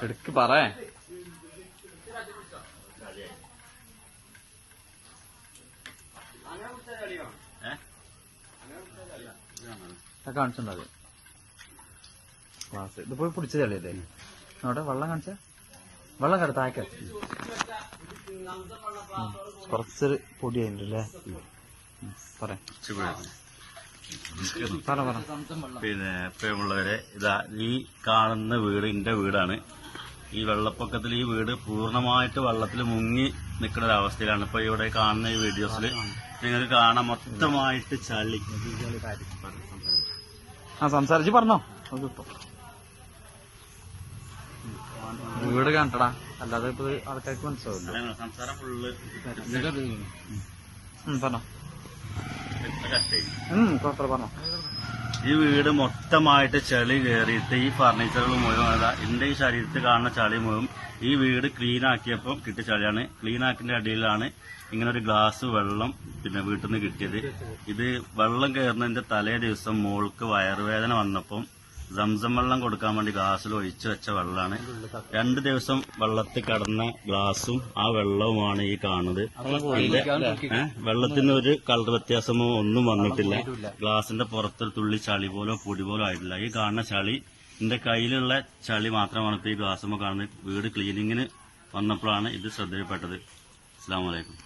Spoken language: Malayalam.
എടുക്ക് പറേ കാണിച്ചിട്ടുണ്ടത് ക്ലാസ് ഇതിപ്പോ പിടിച്ച ചെളിയല്ലേ അവിടെ വെള്ളം കാണിച്ച വെള്ളം കട താഴെ കുറച്ചൊരു പൊടി അതിൻ്റെ പറയാം. പിന്നെ പ്രിയമുള്ളവരെ, ഇതാ ഈ കാണുന്ന വീട് എന്റെ വീടാണ്. ഈ വെള്ളപ്പൊക്കത്തിൽ ഈ വീട് പൂർണ്ണമായിട്ട് വെള്ളത്തിൽ മുങ്ങി നിൽക്കുന്ന ഒരവസ്ഥയിലാണ്. ഇപ്പൊ ഇവിടെ കാണുന്ന ഈ വീഡിയോസിൽ നിങ്ങൾക്ക് കാണാൻ മൊത്തമായിട്ട് ചളി. സംസാരിച്ച് പറഞ്ഞോ വീട് കണ്ടടാ, അല്ലാതെ ഇപ്പൊ ആൾക്കാർക്ക് മനസ്സിലാവില്ല. സംസാരം ഫുള്ള് പറഞ്ഞോ പറഞ്ഞോ. ഈ വീട് മൊത്തമായിട്ട് ചളി കയറിയിട്ട് ഈ ഫർണിച്ചറുകൾ മുഴുവൻ എന്റെ ഈ ശരീരത്തിൽ കാണുന്ന ചളി മുഴുവൻ ഈ വീട് ക്ലീൻ ആക്കിയപ്പോൾ കിട്ടിയ ചളിയാണ്. ക്ലീൻ ആക്കിന്റെ അടിയിലാണ് ഇങ്ങനെ ഒരു ഗ്ലാസ് വെള്ളം പിന്നെ വീട്ടിൽ നിന്ന് കിട്ടിയത്. ഇത് വെള്ളം കയറുന്നതിന്റെ തലേ ദിവസം മോൾക്ക് വയറുവേദന വന്നപ്പം സംസം വെള്ളം കൊടുക്കാൻ വേണ്ടി ഗ്ലാസ്സിൽ ഒഴിച്ചു വെച്ച വെള്ളമാണ്. 2 ദിവസം വെള്ളത്തിൽ കടന്ന ഗ്ലാസും ആ വെള്ളവുമാണ് ഈ കാണുന്നത്. വെള്ളത്തിന് ഒരു കളർ വ്യത്യാസമോ ഒന്നും വന്നിട്ടില്ല. ഗ്ലാസിന്റെ പുറത്തൊരു തുള്ളി ചളി പോലോ പൊടി പോലോ ആയിട്ടില്ല. ഈ കാണുന്ന ചളി എന്റെ കയ്യിലുള്ള ചളി മാത്രമാണ് ഇപ്പൊ ഈ ഗ്ലാസുമ്പോ കാണുന്നത്. വീട് ക്ലീനിങ്ങിന് വന്നപ്പോഴാണ് ഇത് ശ്രദ്ധയിൽപ്പെട്ടത്. അസ്സലാമു അലൈക്കും.